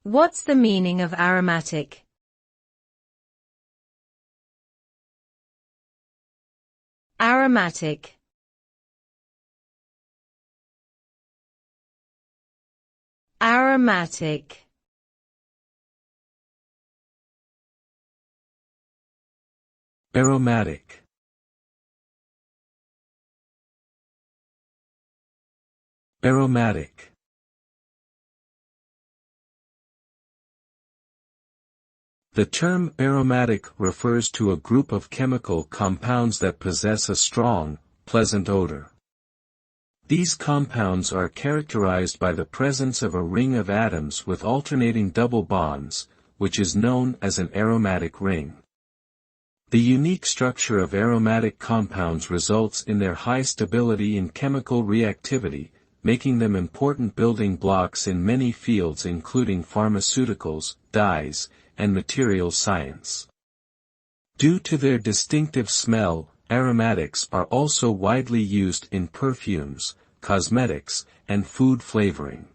What's the meaning of aromatic? Aromatic. Aromatic. Aromatic. Aromatic. The term aromatic refers to a group of chemical compounds that possess a strong, pleasant odor. These compounds are characterized by the presence of a ring of atoms with alternating double bonds, which is known as an aromatic ring. The unique structure of aromatic compounds results in their high stability in chemical reactivity, making them important building blocks in many fields including pharmaceuticals, dyes, and materials science. Due to their distinctive smell, aromatics are also widely used in perfumes, cosmetics, and food flavoring.